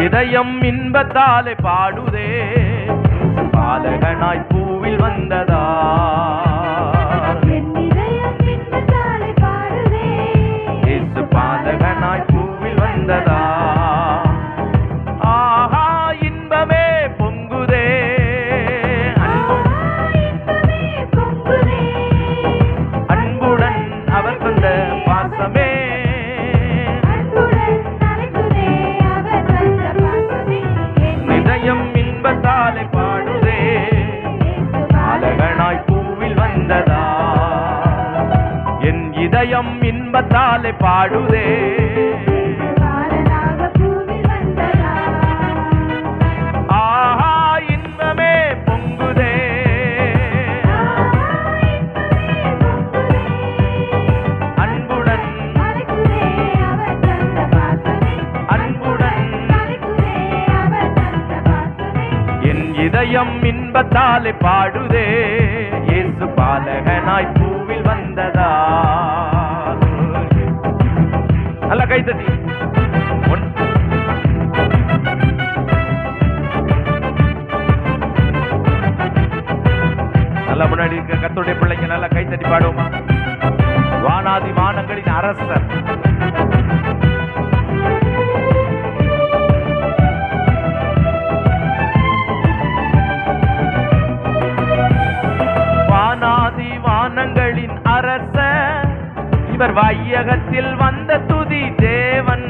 இதயம் இன்பத்தாலே பாடுதே, பாலகனாய் பூவில் வந்ததா. இயேசு பாலகனாய் பூவில் வந்ததா. ஆஹா இன்பமே பொங்குதே, அன்புடன் அவர் தந்த பாசமே. இதயம் இன்பத்தாலே பாடுதே, பாலகனாய் பூவில் வந்ததா. என் இதயம் இன்பத்தாலே பாடுதே. ஆஹா இன்பமே பொங்குதே, அன்புடன் என் இதயம் இன்பத்தாலே பாடுதே. இயேசு பாலகனாய் பூவில் வந்ததா. நல்ல கைத்தட்டி நல்ல முன்னாடி இருக்க கர்த்தருடைய பிள்ளைங்க நல்லா கைத்தட்டி பாடுவோமா. வானாதி வானங்களின் அரசர், வானாதி வானங்களின் அரசர், இவர் வையகத்தில் வந்த துதி தேவன்.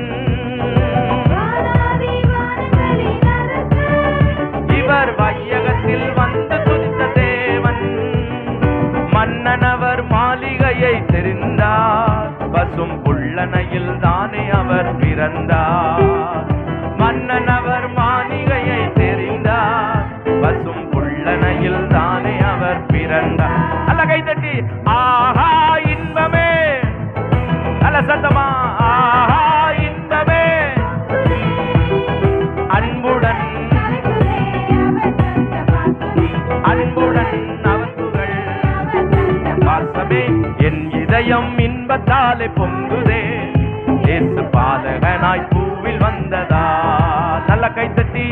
இவர் வையகத்தில் வந்து துதித்த தேவன். மன்னனவர் மாளிகையை தெரிந்தார், பசும் புள்ளனையில் தானே அவர் பிறந்தார். மன்னனவர் மாளிகையை தெரிந்தார், பசும் புள்ளனையில் தானே அவர் பிறந்தார். அல்ல கைத்தட்டி ஆஹா இன்பமே, நல்ல சத்தமா ஆஹா இன்பமே, அன்புடன் அவர்கள் பாசமே. என் இதயம் இன்பத்தாலே பொங்குதே, இயேசு பாலகனாய் பூவில் வந்ததா. நல்ல கைத்தட்டி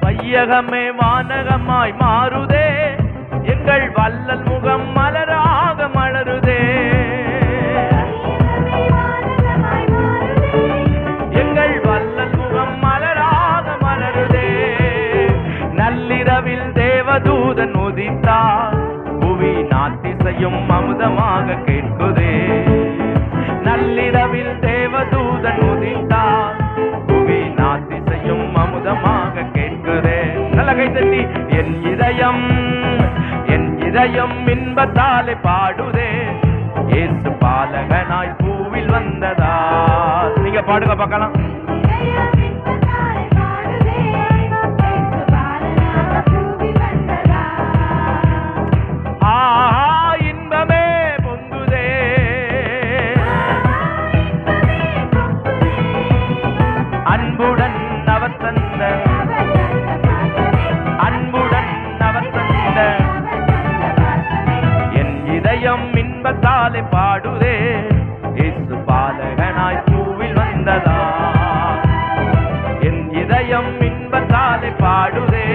வையகமே வானகமாய் மாறுதே, எங்கள் வல்லல் முகம் மலராக மலருதே. எங்கள் வல்லல் முகம் மலராக மலருதே. நள்ளிரவில் தேவதூதன் உதித்தார், புவி நாத்திசையும் அமுதமாக கேட்குதே. நள்ளிரவில் தேவதூதன் உதித்தார், புவி நாத்திசையும் அமுதமாக கேட்குதே. நல்ல கைத்தட்டி என் இதயம் இன்பத்தாலே பாடுதே, இயேசு பாலகனாய் பூவில் வந்ததா. நீங்க பாடுங்க பார்க்கலாம். ஆஹா இன்பமே பொங்குதே, அன்புடன் அவர் தந்த, அன்புடன் அவர் தந்த. என் இதயம் இன்பத்தாலே பாடுதே, இயேசு பாலகனாய் பூவில் வந்ததா. என் இதயம் இன்பத்தாலே பாடுதே.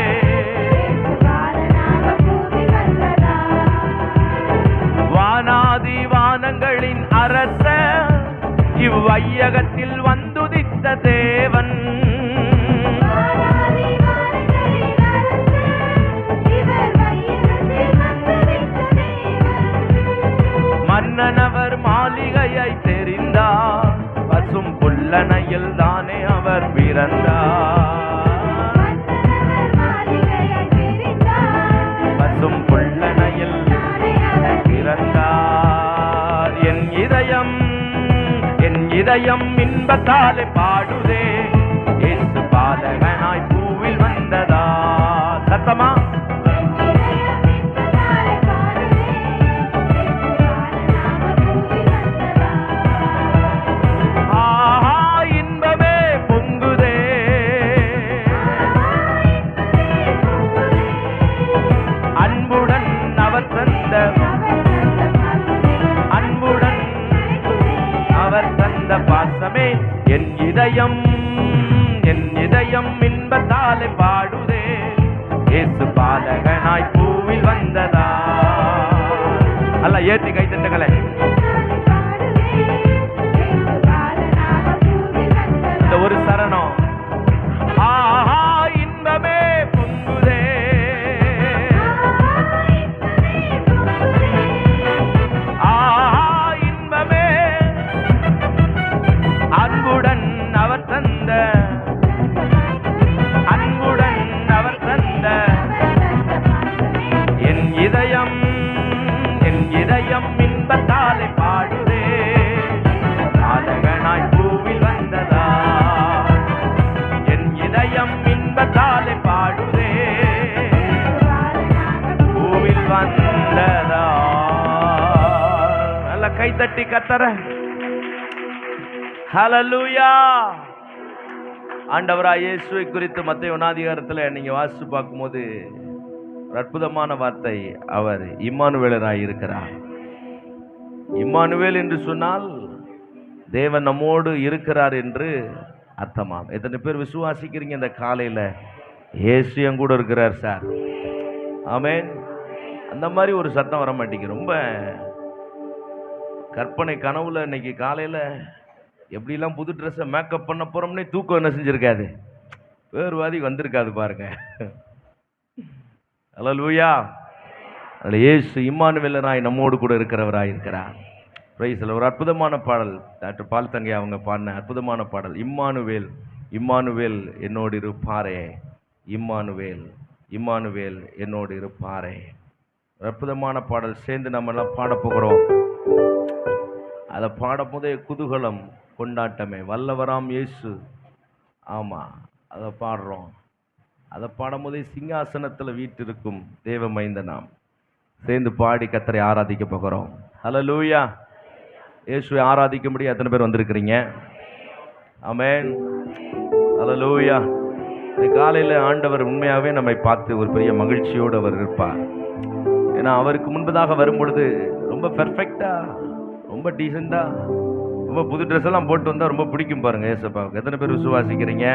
வானாதி வானங்களின் அரசர், இவ்வையகத்தில் வந்துதித்த தேவன். மன்னனவர் மாளிகையை தெரிந்தார், பசும் புல்லனையில் தானே அவர் பிறந்தார். பசும் புல்லனையில் பிறந்தார். என் இதயம் இன்பத்தாலே பாடுதே, இயேசு பாலகனாய் பூவில் வந்ததா. சத்தமா அன்புடன் அவர் தந்த அன்புடன் அவர் தந்த பாசமே என் இதயம் இன்பத்தாலே பாடுதே. இயேசு பாலகனாய் பூவில் வந்ததா. அல்ல ஏத்தி கை தட்டுங்களே. இந்த ஒரு சரணம் ஆஹா இன்பமே பொங்குதே. ஆஹா இன்பமே அன்புடன் அவர் தந்த அன்புடன் அவர் தந்த என் இதயம் இன்பத்தாலே பாடுதே. பாலகனாய் பூவில் வந்ததா. என் இதயம் இன்பத்தாலே பாடுதே. பூவில் வந்ததா. நல்ல கைத்தட்டி கத்தற. ஹல்லேலூயா. ஆண்டவராய் இயேசுவை குறித்து மத்தேயு 1 நீங்க வாசித்து பார்க்கும்போது ஒரு அற்புதமான வார்த்தை, அவர் இம்மானுவேலராய் இருக்கிறார். இம்மானுவேல் என்று சொன்னால் தேவன் நம்மோடு இருக்கிறார் என்று அர்த்தமாம். எத்தனை பேர் விசுவாசிக்கிறீங்க இந்த காலையில் இயேசு என் கூட இருக்கிறார் சார்? ஆமென். அந்த மாதிரி ஒரு சத்தம் வர மாட்டேங்குது. ரொம்ப கற்பனை கனவுல இன்னைக்கு காலையில் எப்படிலாம் புது ட்ரெஸ்ஸை மேக்கப் பண்ண போகிறோம்னே தூக்கம் என்ன செஞ்சுருக்காது, வேறுவாதி வந்திருக்காது பாருங்க. ஹல்லேலூயா. அதில் இயேசு இம்மானுவேலராய் நம்மோடு கூட இருக்கிறவராய் இருக்கிறார். பிரைஸ்ல ஒரு அற்புதமான பாடல் டாக்டர் பால் தங்கை அவங்க பாடின அற்புதமான பாடல், இம்மானுவேல் இம்மானுவேல் என்னோடு இருப்பாரே, இம்மானுவேல் இம்மானுவேல் என்னோடு இருப்பாரே. அற்புதமான பாடல். சேர்ந்து நம்ம எல்லாம் பாட போகிறோம். அதை பாடும்போதே குதூகலம், கொண்டாட்டமே. வல்லவராம் இயேசு. ஆமாம், அதை பாடுறோம். அதை பாடும்போதே சிங்காசனத்தில் வீற்றிருக்கும் தேவ மைந்தனாம். சேர்ந்து பாடி கர்த்தரை ஆராதிக்க போகிறோம். ஹல்லேலூயா. இயேசுவை ஆராதிக்கும்படி எத்தனை பேர் வந்திருக்கிறீங்க? ஆமென். ஹல்லேலூயா. இந்த காலையில் ஆண்டவர் உண்மையாகவே நம்மை பார்த்து ஒரு பெரிய மகிழ்ச்சியோடு அவர் இருப்பார். ஏன்னா அவருக்கு முன்பதாக வரும்பொழுது ரொம்ப பெர்ஃபெக்டாக, ரொம்ப டீசெண்டாக, ரொம்ப புது ட்ரெஸ் எல்லாம் போட்டு வந்தால் ரொம்ப பிடிக்கும் பாருங்கள் ஏசப்பாவுக்கு. எத்தனை பேர் விசுவாசிக்கிறீங்க?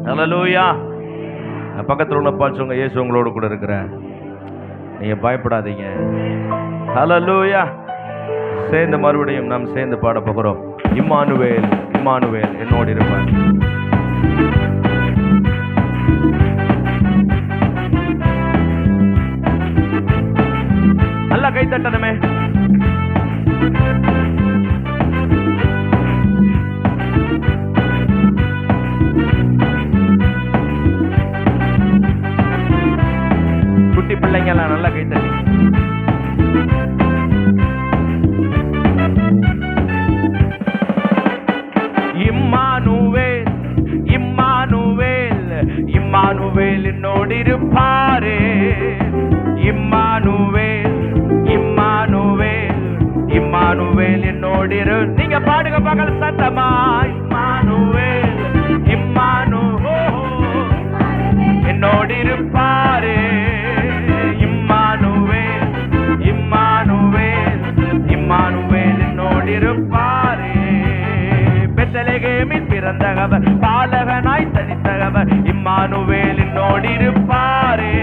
ஹல்லேலூயா. பக்கத்தில் உள்ள பாச்சவங்க, இயேசு உங்களோடு கூட இருக்கிறேன், நீங்கள் பயப்படாதீங்க. ஹல்லேலூயா. சேர்ந்து மறுபடியும் நாம் சேர்ந்து பாட போகிறோம். இம்மானுவேல் இம்மானுவேல் என்னோடு இருப்பார். நல்லா கை தட்டணுமே. குட்டி பிள்ளைங்க எல்லாம் நல்லா கை தட்டி. இம்மானுவேல் இம்மானுவேல் இம்மானுவேல் என்னோடு இருப்பாரே. இம்மானுவேல் இம்மானுவேல் இம்மானுவேல் என்னோடு இரு. நீங்க பாடுங்க பகல் சத்தமா. இம்மானுவேல் இம்மானுவேல் என்னோடு இருப்பாரே. இம்மானுவேல் இம்மானுவேல் இம்மானுவேல் என்னோடு இருப்பாரே. பெத்லகேமில் பிறந்தவர், பாலகனாய் தரித்தவர், இம்மானுவேல் என்னோடு இருப்பாரே.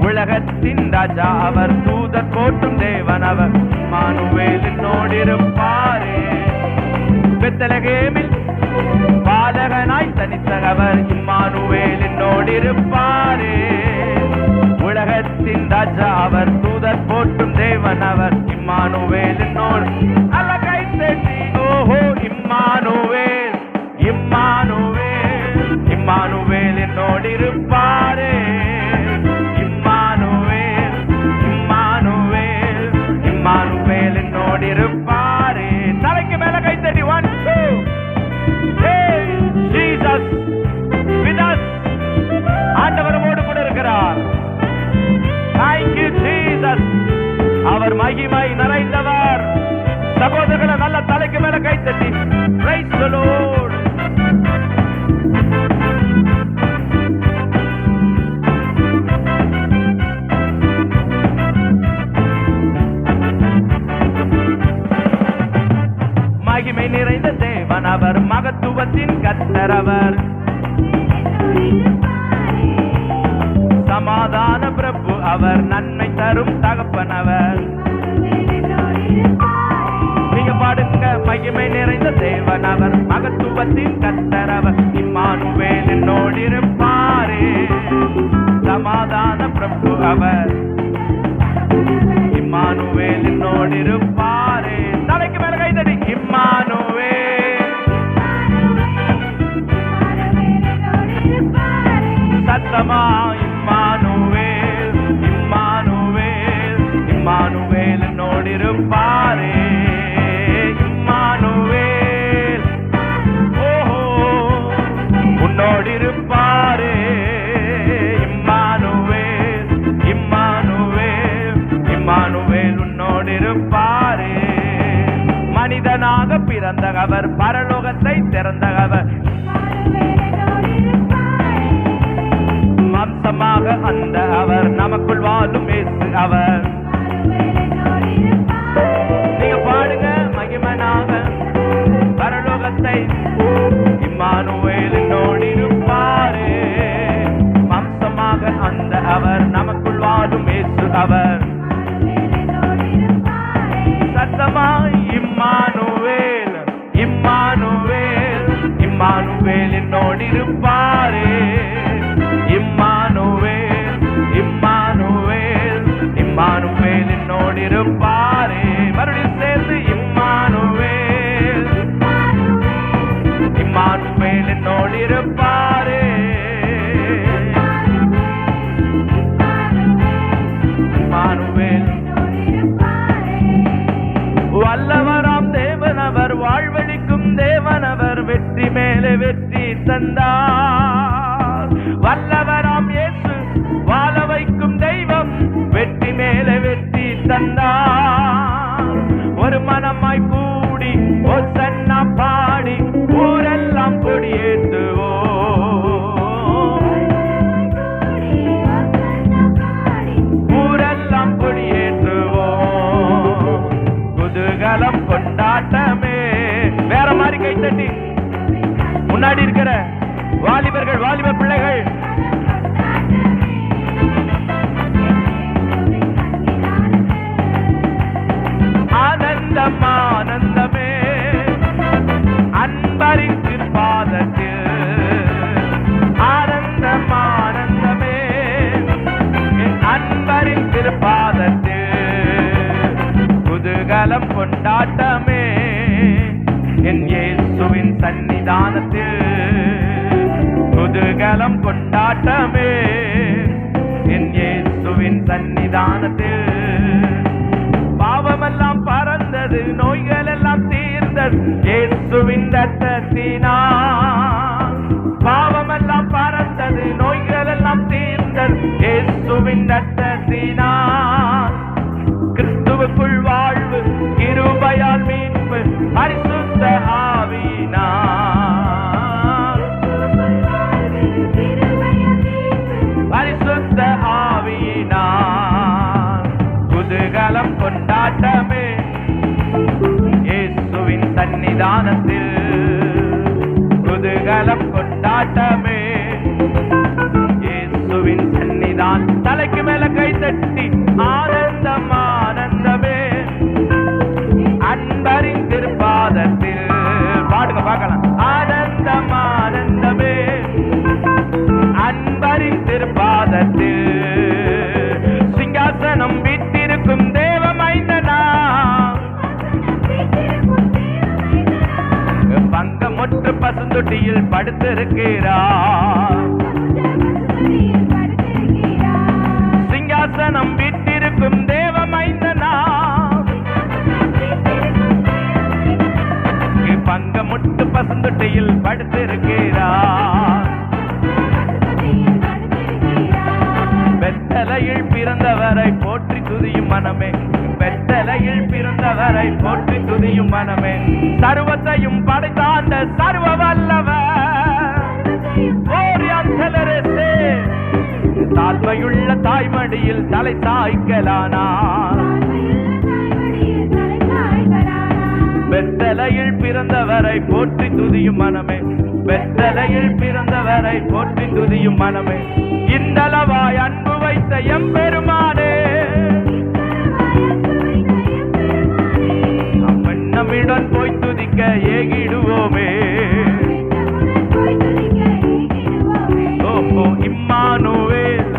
உலகத்தின் ராஜா அவர், தூதர் போற்றும் தேவன் அவர், இம்மானுவேல் என்னோடு இருப்பாரே. பெத்லகேமில் பாலகனாய் தனித்தவர், இம்மானுவேல் என்னோடு இருப்பாரே. உலகத்தின் ராஜா அவர், தூதர் போற்றும் தேவன் அவர், இம்மானுவேல் என்னோடு. அழகை தட்டி ஓஹோ இம்மானுவேல் இம்மானுவேல் இம்மானுவேல் என்னோடு இருப்பாரே. இம்மானுவேல் இம்மானுவேல் இம்மானுவேல் என்னோடு இருப்பாரே. தலைக்கு மேல கை தட்டி 1 2. Hey Jesus with us. ஆண்டவர் நம்மோடு கூட இருக்கிறார். Thank you Jesus. அவர் மகிமை நிறைந்தவர். சகோதரர்களை நல்ல தலைக்கு மேல கை தட்டி praise the Lord. மகத்துவத்தின் கர்த்தர் அவர், சமாதான பிரபு அவர், நன்மை தரும் தகப்பன் அவர். நீங்க பாடுங்க, மகிமை நிறைந்த தேவன் அவர், மகத்துவத்தின் கர்த்தர் அவர், இம்மானுவேல் என்னோடு இருப்பாரே. சமாதான பிரபு அவர், இம்மானுவேல் என்னோடு இருப்பாரே. தலைக்கு மேல கைதடி, இம்மானுவேல். சத்தமா, இம்மானுவேல், இம்மானுவேல், இம்மானுவேல் என்னோடு இருப்பாரே. இம்மானுவேல், ஓஹோ, உன்னோடு இருப்பாரே. இம்மானுவேல், இம்மானுவேல், இம்மானுவேல் உன்னோடு இருப்பாரே. மனிதனாக பிறந்த அவர், பரலோகத்தை திறந்த அவர், மாம்சமாக அந்த அவர், நமக்குள் வாழும் இயேசு அவர். நீங்க பாடுங்க, மகிமனாக பரலோகத்தை, இம்மானுவேல் என்னோடு இருப்பாரே. மாம்சமாக அந்த அவர், நமக்குள் வாழும் இயேசு அவர். சத்தமாய், இம்மானுவேல், இம்மானுவேல், இம்மானுவேல் என்னோடு இருப்பாரே. இம்மானுவேல், இம்மானுவேல், இம்மானுவேல் என்னோடு இருப்பாரே. மறுபடியும் சேர்ந்து, இம்மானுவேல், இம்மானுவேல் என்னோடு இருப்பாரே. இம்மானுவேல், வல்லவராம் தேவனவர், வாழ்வழிக்கும் தேவனவர், வெற்றி மேலே வெற்றி தந்தார். வல்லவராம் இயேசு, வாழ வைக்கும் தெய்வம், வெற்றி மேலே வெற்றி தந்தார். ஒரு மனமாய் கூடி ஓசன்னா பாடி, ஊரெல்லாம் கொடியேற்றுவோம், ஊரெல்லாம் கொடியேற்றுவோம். குதூகலம் கொண்டாட்டமே. வேற மாதிரி கை தட்டி, முன்னாடி இருக்கிற வாலிபர்கள், வாலிப பிள்ளைகள், ஆனந்தம் ஆனந்தமே அன்பரின் திருப்பாதத்தில், ஆனந்தம் ஆனந்தமே அன்பரின் திருப்பாதத்தில். குதூகலம் கொண்டாட்டமே என் இயேசுவின் சன்னிதானத்தில். குதூகலம் கொண்டாட்டமே என் இயேசுவின் சன்னிதானத்தில். பாவமெல்லாம் பறந்தது, நோய்கள் எல்லாம் தீர்ந்தது இயேசுவின் ரத்தத்தினால். பாவமெல்லாம் பறந்தது, நோய்கள் எல்லாம் தீர்ந்தது இயேசுவின் ரத்தத்தினால். கிறிஸ்துவுக்குள் வாழ்வு, கிருபையால் மீட்பு, பரிசுத்த ஆவியினால். பரிசுத்த ஆவியினால். குதூகலம் கொண்டாட்டமே இயேசுவின் சன்னிதானத்தில். குதூகலம் கொண்டாட்டமே இயேசுவின் சன்னிதான். தலைக்கு மேல கை தட்டி, ஆனந்தம் ஆனந்தமே அன்பரின் திருப்பாதத்தில். பாடுங்க பார்க்கலாம். ஆனந்தம் ஆனந்தமே அன்பரின் திருப்பாதத்தில். சிங்காசனம் வீட்டிருக்கும் தேவமைந்தனா, பங்கமுற்று பசுந்தொட்டியில் படுத்திருக்கிறார். சிங்காசனம் வீட்டிருக்கும் தேவமைந்தனா, பங்கமுற்று பசுந்தொட்டியில் படுத்திருக்கிறார். வெத்தலையில் பிறந்தவரை போற்றி துதியும் மனமே, வெத்தலையில் பிறந்தவரை போற்றி துதியும் மனமே. சர்வத்தையும் படைத்தாண்ட சர்வ வல்லவர், தாழ்மையுள்ள தாய்மடியில் தலை சாய்க்கலானார். பெத்தலையில் பிறந்தவரை போற்றி துதியும் மனமே, பெத்தலையில் பிறந்தவரை போற்றி துதியும் மனமே, இந்தளவாய் அன்பு வைத்த எம்பெருமானே, நம்மிடம் போய் துதிக்க ஏகிடுவோமே. ஓஹோ இம்மானுவேல்,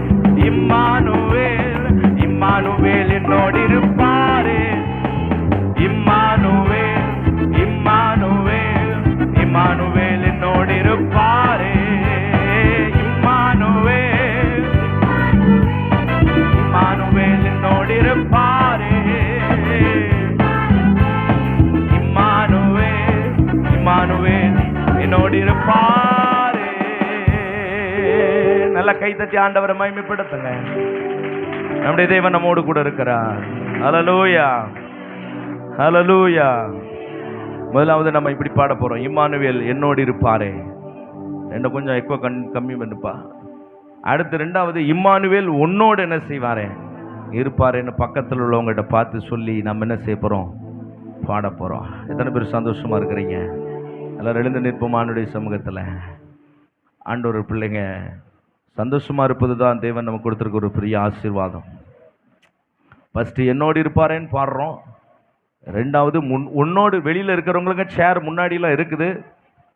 இம்மானுவேல், இம்மானுவேல் என்னோடு இருப்பாரே, இம்மானுவேல், இம்மானுவேல், இம்மானுவேல் என்னோடு இருப்பாரே, இம்மானுவேல், இம்மானுவேல் என்னோடு இருப்பாரே, இம்மானுவேல், இம்மானுவேல் என்னோடு இருப்பாரே. நல்ல கைதட்டி ஆண்டவரை மகிமைப்படுத்துங்க. நம்முடைய தேவன் நம்மோடு கூட இருக்கிறார். ஹல்லேலூயா, ஹல்லேலூயா. முதலாவது நம்ம இப்படி பாட போறோம், இம்மானுவேல் என்னோடு இருப்பாரே. கொஞ்சம் எக்கோ கம்மி பண்ணுப்பா. அடுத்து ரெண்டாவது, இம்மானுவேல் உன்னோடு என்ன செய்வாரே இருப்பாரேன்னு பக்கத்தில் உள்ளவங்ககிட்ட பார்த்து சொல்லி நம்ம என்ன செய்ய போறோம், பாட போறோம். எத்தனை பேர் சந்தோஷமா இருக்கிறீங்க? எல்லாரும் எழுந்து நிற்போம் ஆண்டவருடைய சமூகத்தில். ஆண்டவர் பிள்ளைங்க சந்தோஷமா இருப்பது தான் தேவன் நமக்கு கொடுத்துருக்க ஒரு பெரிய ஆசீர்வாதம். ஃபஸ்ட்டு என்னோடு இருப்பாரேன்னு பாடுறோம். ரெண்டாவது உன்னோடு வெளியில் இருக்கிறவங்களுக்கு சேர் முன்னாடிலாம் இருக்குது,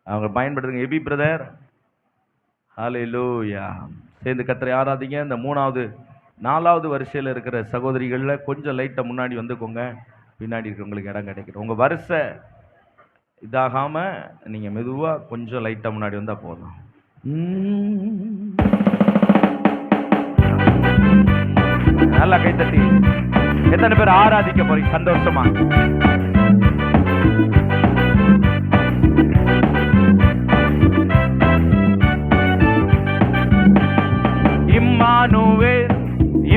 அவங்க பயன்படுத்துங்க. எபி பிரதர், ஹல்லேலூயா. சேர்ந்து கர்த்தரை ஆராதிங்க. இந்த மூணாவது நாலாவது வரிசையில் இருக்கிற சகோதரிகளில் கொஞ்சம் லைட்டாக முன்னாடி வந்துக்கோங்க, பின்னாடி இருக்கிறவங்களுக்கு இடம் கிடைக்கிடும். உங்கள் வரிசை இதாகாமல் நீங்கள் மெதுவாக கொஞ்சம் லைட்டாக முன்னாடி வந்தால் போதும். நல்லா கைத்தட்டி. எத்தனை பேர் ஆராதிக்க போறீங்க சந்தோஷமா? இம்மானுவேல்,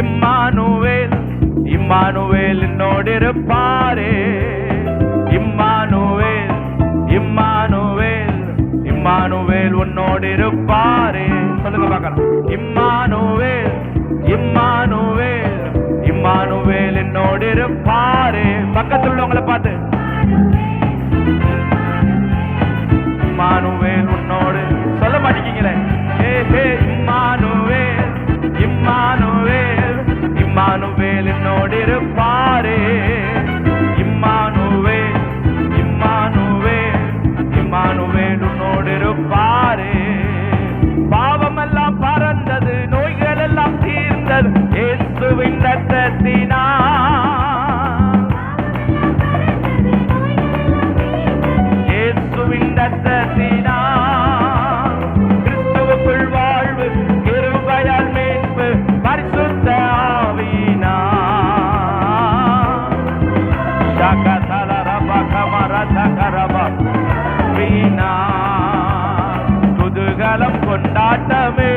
இம்மானுவேல், இம்மானுவேல் என்னோடு இருப்பாரே, இம்மானுவேல், இம்மானுவேல், இம்மானுவேல் உன்னோடு இருப்பாரே. சொல்லுங்க பார்க்கலாம். இம்மானுவேல், இம்மானுவேல், இம்மானுவேல் என்னோடு இருப்பாரே. பக்கத்தில் உள்ளவங்களை பார்த்து, இம்மானுவேல் உன்னோடு சொல்ல மாட்டேங்கிறீங்களே. இம்மானுவேல், இம்மானுவேல், இம்மானுவேல் என்னோடு இருப்பாரே, இம்மானுவேல், இம்மானுவேல், இம்மானுவேல் உன்னோடு இருப்பாரே. பாவமெல்லாம் பறந்தது, நோய்கள் எல்லாம் தீர்ந்தது இயேசுவின் இரத்தத்தினால், இயேசுவின் இரத்தத்தினால். கிறிஸ்துவுக்குள் வாழ்வு, கிருபையால் மீட்பு, பரிசுத்த ஆவியினால். குதூகலம் கொண்டாட்டமே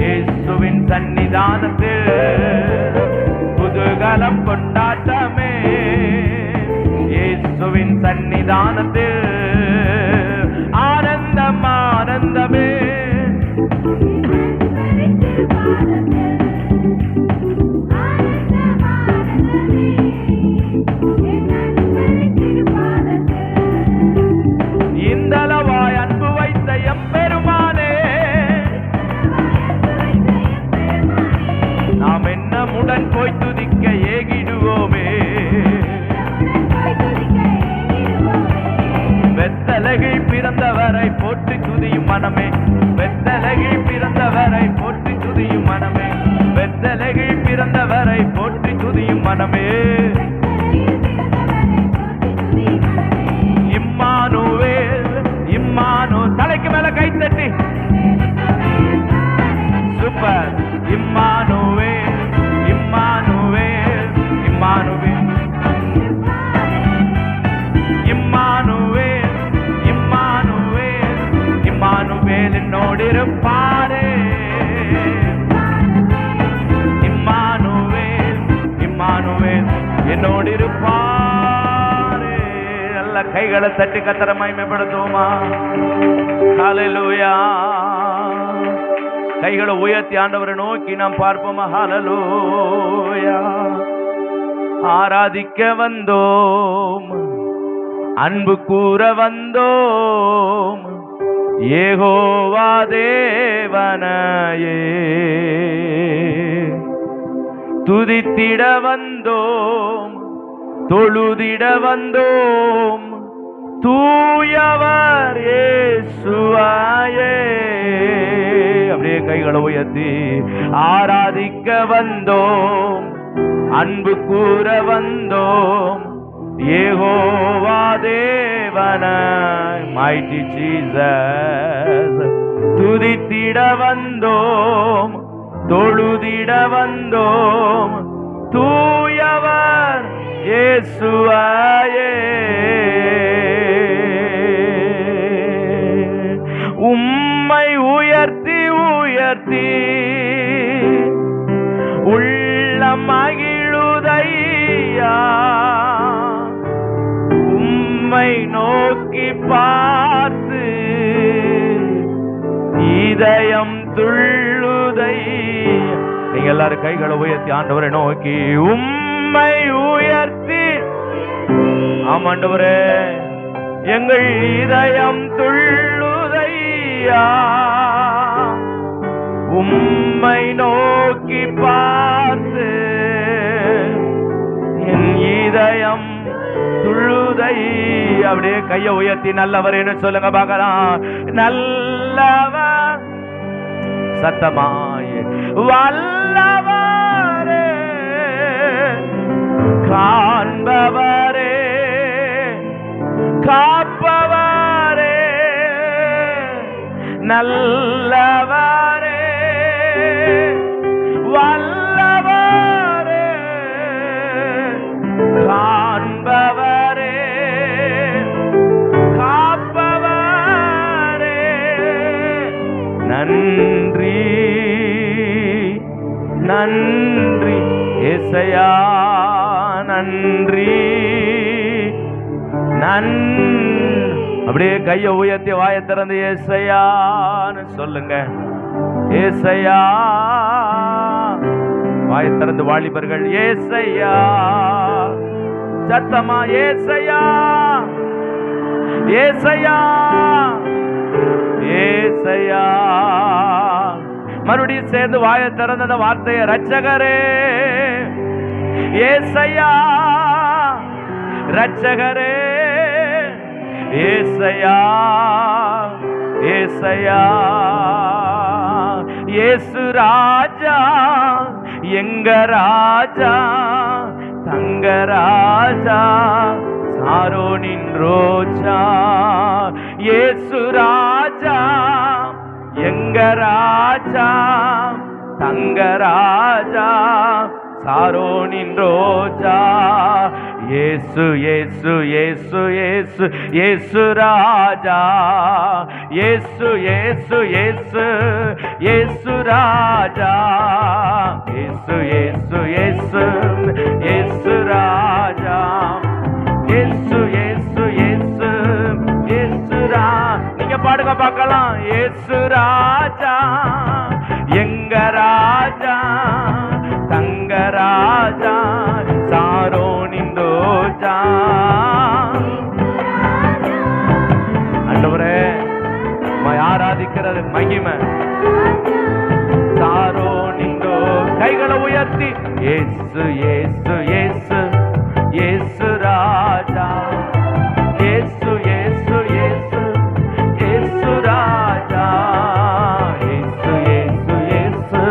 இயேசுவின் சன்னிதானத்தில், குதூகலம் கொண்டாட்டமே இயேசுவின் சன்னிதானத்தில். ஆனந்தம் ஆனந்தமே, இந்தளவாய் அன்பு வைத்த எம்பெருமானே, நாம் என்னமுடன் போய் துதிக்க ஏகிடுவோமே. பெத்தலகில் பிறந்தவரை போற்றி துதியும் மனமே, பெத்தலகில் பிறந்தவரை போற்றி துதியும் மனமே, பெத்தலகில் பிறந்தவரை போற்றி துதியும் மனமே. இம்மானுவேல், இம்மானு தலைக்கு மேல கைத்தட்டி super. Emmanuel, Emmanuel, Emmanuel, Emmanuel, Emmanuel, Emmanuel என்னோடு இருப்பாரே, இம்மானுவேல், இம்மானுவேல் என்னோடு இருப்பாரே. நல்ல கைகளை தட்டி கர்த்தரை மகிமைப்படுத்துவோமா? ஹல்லேலூயா. கைகளை உயர்த்தி ஆண்டவரை நோக்கி நாம் பார்ப்போமா? ஹல்லேலூயா. ஆராதிக்க வந்தோம், அன்பு கூற வந்தோம், யெகோவா தேவனையே துதித்திட வந்தோம், தொழுதிட வந்தோம், தூயவர் இயேசுவாயே. அப்படியே கைகளை உயர்த்தி ஆராதிக்க வந்தோம், அன்பு கூற வந்தோம், யெகோவா தேவனாய் mighty Jesus துதித்திட வந்தோம், தொழுதிட வந்தோம், தூயவர் இயேசுவாயே. உம்மை உயர்த்தி உயர்த்தி உள்ளம் மகிழுதையா, உம்மை நோக்கி பார்த்து இதயம் துள்ளுதை. நீங்க எல்லாரும் கைகளை உயர்த்தி ஆண்டவரை நோக்கி உம்மை உயர்த்தி, ஆமாண்டவரே எங்கள் இதயம் துள்ளுதையா, உம்மை நோக்கி பார்த்து என் இதயம் துள்ளுதை. அப்படியே கையை உயர்த்தி நல்லவரேன்னு சொல்லுங்க பார்க்கலாம். நல்லவர் சத்தமாய் வல்லவரே, காண்பவரே, காப்பவரே, நல்லவரே, வல்லவரே, காண்பவரே, காப்பவரே. நன்றி நன்றி ஏசையா, நன்றி அப்படியே கையை உயர்த்தி வாயை திறந்து ஏசையான்னு சொல்லுங்க. ஏசையா வாயை திறந்து வாலிபர்கள் ஏசையா சத்தமா ஏசையா, ஏசையா, ஏசையா. மறுபடியும் சேர்ந்து வாயை திறந்த அந்த வார்த்தையை ரட்சகரே, ஏசையா, ரட்சகரே, ஏசையா, ஏசையா. இயேசு ராஜா, எங்க ராஜா, தங்க ராஜா, சாரோனின் ரோஜா. இயேசு ராஜா, எங்க ராஜா, தங்க ராஜா, சாரோனின் ரோஜா. இயேசு இயேசு இயேசு இயேசு இயேசு ராஜா, இயேசு இயேசு இயேசு இயேசு ராஜா, இயேசு இயேசு இயேசு இயேசு ராஜா, இயேசு இயேசு இயேசு இயேசு நீங்க பாடுங்க பார்க்கலாம். இயேசு ராஜா, எங்க ராஜா, தங்க ராஜா, சாரோனின் ரோஜா. ஆண்டவரே ஆராதிக்கிறது மகிமை. சாரோனின் கைகளை உயர்த்தி இயேசு இயேசு இயேசு இயேசு ராஜா, இயேசு இயேசு இயேசு இயேசு ராஜா, இயேசு இயேசு இயேசு.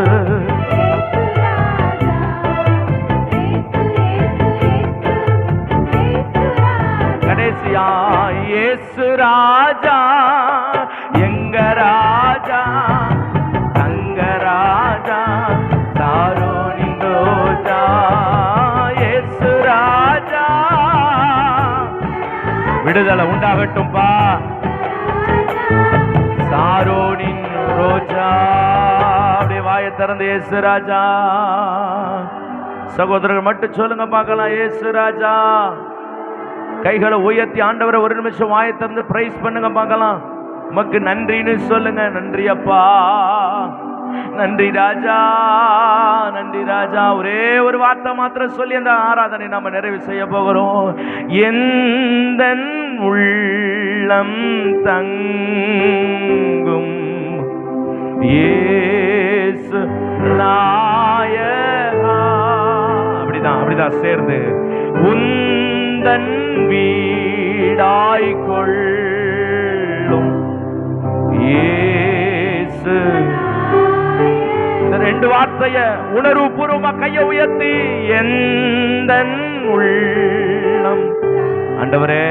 கடைசியா இயேசு ராஜா, எங்க ராஜா, தங்க ராஜா, சாரோனின் ரோஜா. இயேசு ராஜா, விடுதலை உண்டாகட்டும்பா. சாரோனின் ரோஜா. அப்படியே வாயை திறந்து இயேசு ராஜா. சகோதரர்கள் மட்டும் சொல்லுங்க பார்க்கலாம். இயேசு ராஜா. கைகளை உயர்த்தி ஆண்டவரை ஒரு நிமிஷம் வாயை திறந்து பிரைஸ் பண்ணுங்க பார்க்கலாம். உமக்கு நன்றின்னு சொல்லுங்க. நன்றி அப்பா, நன்றி ராஜா, நன்றி ராஜா. ஒரே ஒரு வார்த்தை மாத்திரம் சொல்லி அந்த ஆராதனை நாம நிறைவு செய்ய போகிறோம். எந்தன் உள்ளம் தங்கும் இயேசு நாயகா. அப்படிதான் சேர்ந்து உந்தன் வீடாய் கொள்ளும் இயேசு. இந்த ரெண்டு வார்த்தைய உணர்வு பூர்வமா கைய உயர்த்தி, எந்தன் உள்ளம். ஆண்டவரே,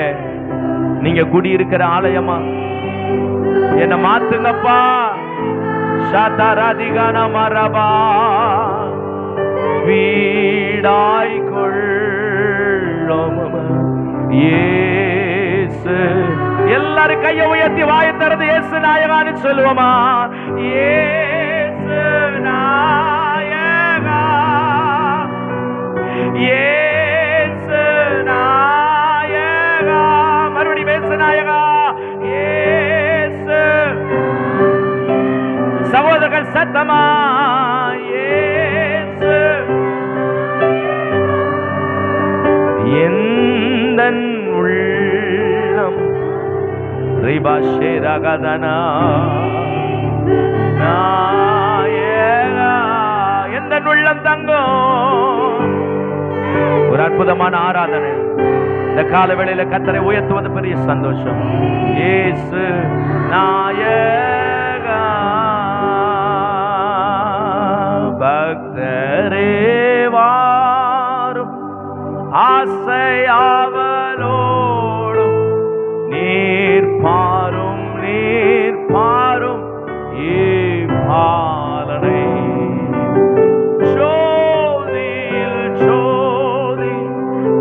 நீங்க குடியிருக்கிற ஆலயமா என்ன மாத்துங்கப்பா. சதராதிகான மரபா வீடாய் கொள்ளும் இயேசு. எல்லாரும் கையை உயர்த்தி வாயை திறந்து இயேசு நாயகான்னு சொல்லுவோமா? இயேசு நாயகா, இயேசு நாயகா. மறுபடியும் இயேசு நாயகா, இயேசு. சகோதரர்கள் சத்தமா இயேசு. எந்தன் உள்ளம் ரிபாஷேரகதனா நாயகா, எந்தன் உள்ளம் தங்கும். ஒரு அற்புதமான ஆராதனை இந்த கால வேளையில கர்த்தரை உயர்த்துவது பெரிய சந்தோஷம். இயேசு நாயகா, பக்தரே வாரும் ஆசையாவலோடும் நீர் பாரும், நீர் பாரும் பாலனை. ஜோதியில் ஜோதி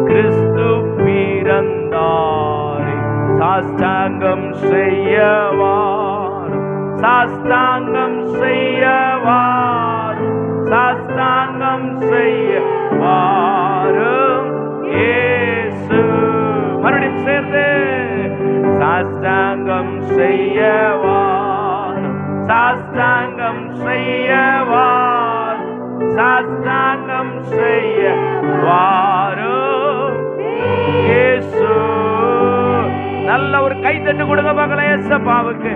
கிறிஸ்து பிறந்தாரே, சாஷ்டாங்கம் செய்யவாரும், சாஷ்டாங்கம் செய்யவாரும், சாஷ்டாங்கம் செய்யவாரும் இயேசு. மறுபடியும் சேர்ந்து சாஷ்டாங்கம் செய்யவாரும், சாஷ்டாங்கம் செய்யவாரும், சாஷ்டாங்கம் செய்யவாரும் இயேசு. நல்ல ஒரு கைத்தட்டு கொடுங்க பார்க்கலாம் இயேசுவுக்கு.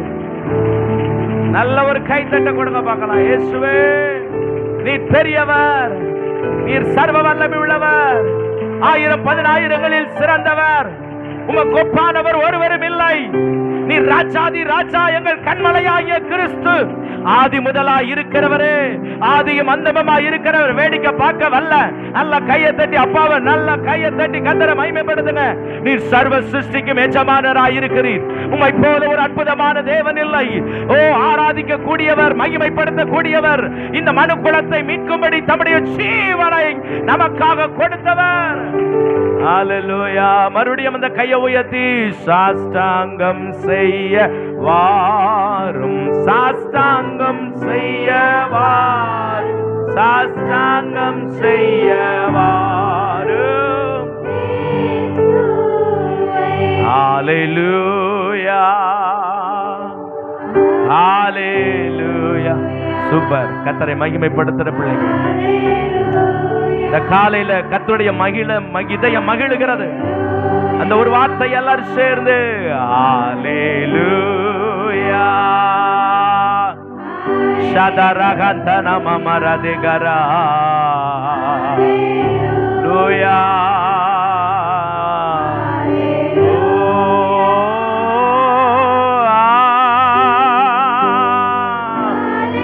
நல்ல ஒரு கைத்தட்டு கொடுங்க பார்க்கலாம். இயேசுவே, நீர் பெரியவர், நீர் சர்வ வல்லமை உள்ளவர், 1000 சிறந்தவர், உமக்கு ஒப்பானவர் ஒருவரும் இல்லை. நீர் ராஜாதி ராஜா, எங்கள் கண்மலையாகிய கிறிஸ்து, ஆதி முதலாய் இருக்கிறவரே, ஆதியும் அந்தமுமாய் இருக்கிறவர். வேடிக்கை பார்க்க வல்ல. நல்ல கையை தட்டி அப்பாவை நல்ல கையை தட்டி கர்த்தரை மகிமைப்படுத்துங்க. நீர் சர்வ சிருஷ்டிக்கும் எஜமானராய் இருக்கிறீர். உம்மை போல ஒரு அற்புதமான தேவன் இல்லை. ஓ, ஆராதிக்க கூடியவர், மகிமைப்படுத்த கூடியவர், இந்த மனு குலத்தை மீட்கும்படி தம்முடைய ஜீவனை நமக்காக கொடுத்தவர். ஹல்லேலூயா. மறுபடியும் அந்த கையை உயர்த்தி சாஷ்டாங்கம் செய்ய வாரும், சாஷ்டாங்கம் செய்ய வாரும், சாஷ்டாங்கம் செய்ய வாரும். ஹல்லேலூயா, ஹல்லேலூயா. சூப்பர். கர்த்தரை மகிமைப்படுத்துற பிள்ளைகள் இந்த காலையில கர்த்தருடைய இதயம் மகிழுகிறது. அந்த ஒரு வார்த்தை எல்லாரும் சேர்ந்து ஹல்லேலூயா. ஷதரகந்தன மமரதிகரா லூயா.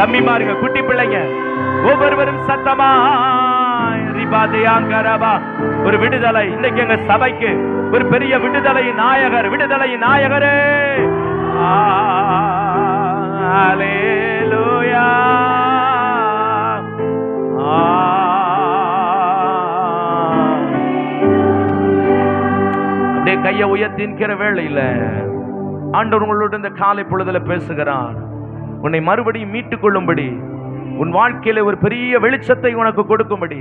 தம்பிமாருங்க, குட்டி பிள்ளைங்க ஒவ்வொருவரும் சத்தமா ஒரு விடுதலை. இன்னைக்கு எங்க சபைக்கு ஒரு பெரிய விடுதலை நாயகர், விடுதலை நாயகரே. ஹல்லேலூயா. அப்படியே கையை உயர்த்தி நிற்கிற வேளையில ஆண்டவர் உங்களோட இந்த காலை பொழுதுல பேசுகிறார். உன்னை மறுபடியும் மீட்டுக் கொள்ளும்படி, உன் வாழ்க்கையில ஒரு பெரிய வெளிச்சத்தை உனக்கு கொடுக்கும்படி,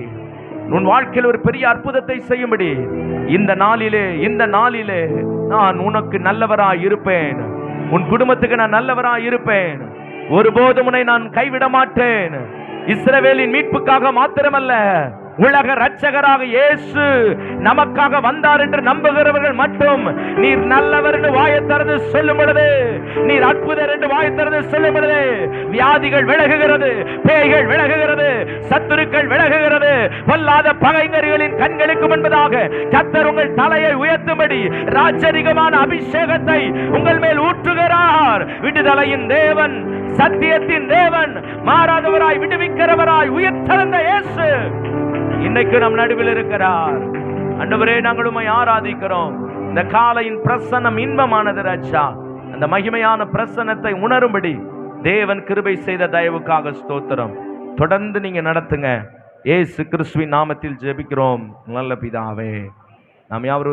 உன் வாழ்க்கையில் ஒரு பெரிய அற்புதத்தை செய்யும்படி இந்த நாளிலே நான் உனக்கு நல்லவராய் இருப்பேன். உன் குடும்பத்துக்கு நான் நல்லவராய் இருப்பேன். ஒருபோதும் உன்னை நான் கைவிட மாட்டேன். இஸ்ரவேலின் மீட்புக்காக மாத்திரமல்ல, உலக இரட்சகராக இயேசு நமக்காக வந்தார் என்று நம்புகிறவர்கள் மட்டும் நீர் நல்லவர் என்று வாயை திறந்து சொல்லும் பொழுது, நீர் அற்புதர் என்று வாயை திறந்து சொல்லும் பொழுது, வியாதிகள் விலகுகிறது, பேய்கள் விலகுகிறது, சத்துருக்கள் விலகுகிறது. பொல்லாத பகைஞர்களின் கண்களுக்கு முன்பதாக கர்த்தர் உங்கள் தலையை உயர்த்தும்படி ராஜரிகமான அபிஷேகத்தை உங்கள் மேல் ஊற்றுகிறார். விடுதலையின் தேவன், சத்தியத்தின் தேவன், மாறாதவராய் விடுவிக்கிறவராய் உயர்த்தெழுந்த இயேசு இன்னைக்கு நம் நடுவில் இருக்கிறார். ஆண்டவரே, நாங்கள் உம்மை ஆராதிக்கிறோம். இந்த காலையின் பிரசன்னம் இன்பமானது ராஜா. அந்த மகிமையான பிரசன்னத்தை உணரும்படி தேவன் கிருபை செய்த தயவுக்காக ஸ்தோத்திரம். தொடர்ந்து நீங்க நடத்துங்க. இயேசு கிறிஸ்துவின் நாமத்தில் ஜெபிக்கிறோம் நல்ல பிதாவே. நாம் யாவரும்